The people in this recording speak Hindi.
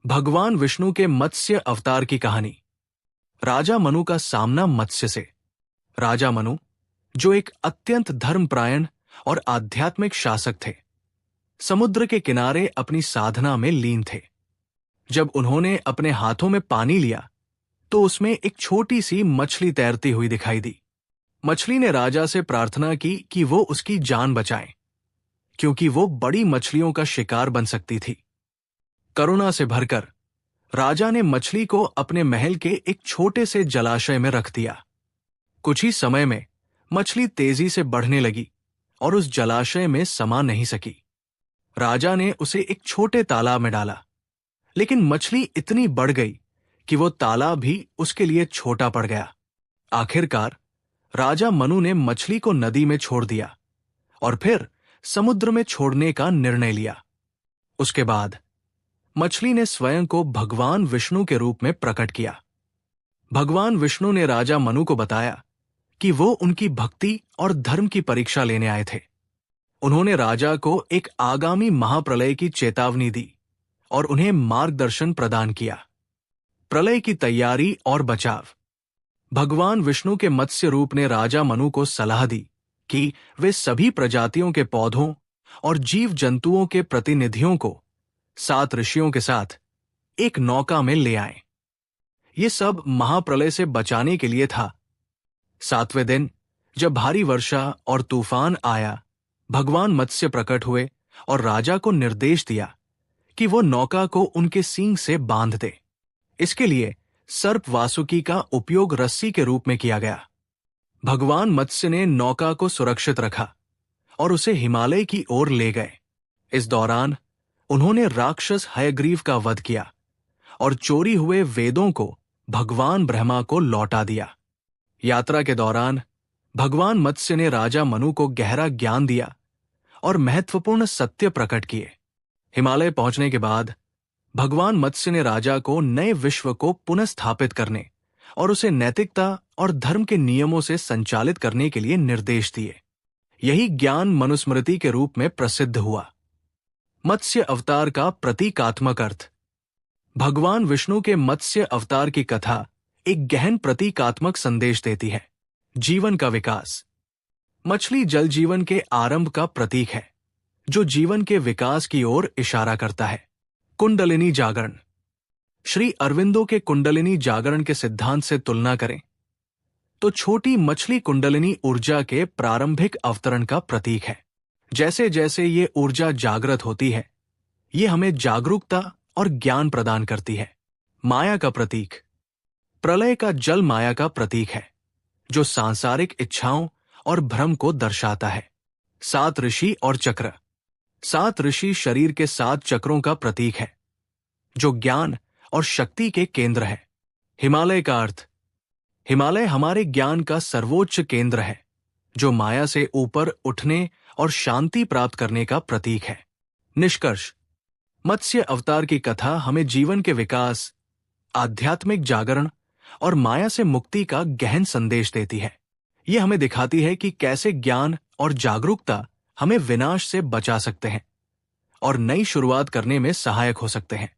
भगवान विष्णु के मत्स्य अवतार की कहानी। राजा मनु का सामना मत्स्य से। राजा मनु, जो एक अत्यंत धर्मपरायण और आध्यात्मिक शासक थे, समुद्र के किनारे अपनी साधना में लीन थे। जब उन्होंने अपने हाथों में पानी लिया तो उसमें एक छोटी सी मछली तैरती हुई दिखाई दी। मछली ने राजा से प्रार्थना की कि वो उसकी जान बचाए, क्योंकि वो बड़ी मछलियों का शिकार बन सकती थी। करुणा से भरकर राजा ने मछली को अपने महल के एक छोटे से जलाशय में रख दिया। कुछ ही समय में मछली तेजी से बढ़ने लगी और उस जलाशय में समा नहीं सकी। राजा ने उसे एक छोटे तालाब में डाला, लेकिन मछली इतनी बढ़ गई कि वो तालाब भी उसके लिए छोटा पड़ गया। आखिरकार राजा मनु ने मछली को नदी में छोड़ दिया और फिर समुद्र में छोड़ने का निर्णय लिया। उसके बाद मछली ने स्वयं को भगवान विष्णु के रूप में प्रकट किया। भगवान विष्णु ने राजा मनु को बताया कि वो उनकी भक्ति और धर्म की परीक्षा लेने आए थे। उन्होंने राजा को एक आगामी महाप्रलय की चेतावनी दी और उन्हें मार्गदर्शन प्रदान किया। प्रलय की तैयारी और बचाव। भगवान विष्णु के मत्स्य रूप ने राजा मनु को सलाह दी कि वे सभी प्रजातियों के पौधों और जीव जंतुओं के प्रतिनिधियों को 7 ऋषियों के साथ एक नौका में ले आए। ये सब महाप्रलय से बचाने के लिए था। 7वें दिन जब भारी वर्षा और तूफान आया, भगवान मत्स्य प्रकट हुए और राजा को निर्देश दिया कि वो नौका को उनके सींग से बांध दे। इसके लिए सर्प वासुकी का उपयोग रस्सी के रूप में किया गया। भगवान मत्स्य ने नौका को सुरक्षित रखा और उसे हिमालय की ओर ले गए। इस दौरान उन्होंने राक्षस हयग्रीव का वध किया और चोरी हुए वेदों को भगवान ब्रह्मा को लौटा दिया। यात्रा के दौरान भगवान मत्स्य ने राजा मनु को गहरा ज्ञान दिया और महत्वपूर्ण सत्य प्रकट किए। हिमालय पहुंचने के बाद भगवान मत्स्य ने राजा को नए विश्व को पुनः स्थापित करने और उसे नैतिकता और धर्म के नियमों से संचालित करने के लिए निर्देश दिए। यही ज्ञान मनुस्मृति के रूप में प्रसिद्ध हुआ। मत्स्य अवतार का प्रतीकात्मक अर्थ। भगवान विष्णु के मत्स्य अवतार की कथा एक गहन प्रतीकात्मक संदेश देती है। जीवन का विकास। मछली जल जीवन के आरंभ का प्रतीक है, जो जीवन के विकास की ओर इशारा करता है। कुंडलिनी जागरण। श्री अरविंदो के कुंडलिनी जागरण के सिद्धांत से तुलना करें तो छोटी मछली कुंडलिनी ऊर्जा के प्रारंभिक अवतरण का प्रतीक है। जैसे जैसे ये ऊर्जा जागृत होती है, ये हमें जागरूकता और ज्ञान प्रदान करती है। माया का प्रतीक। प्रलय का जल माया का प्रतीक है, जो सांसारिक इच्छाओं और भ्रम को दर्शाता है। 7 ऋषि और चक्र। 7 ऋषि शरीर के 7 चक्रों का प्रतीक है, जो ज्ञान और शक्ति के केंद्र है। हिमालय का अर्थ। हिमालय हमारे ज्ञान का सर्वोच्च केंद्र है, जो माया से ऊपर उठने और शांति प्राप्त करने का प्रतीक है। निष्कर्ष। मत्स्य अवतार की कथा हमें जीवन के विकास, आध्यात्मिक जागरण और माया से मुक्ति का गहन संदेश देती है। यह हमें दिखाती है कि कैसे ज्ञान और जागरूकता हमें विनाश से बचा सकते हैं और नई शुरुआत करने में सहायक हो सकते हैं।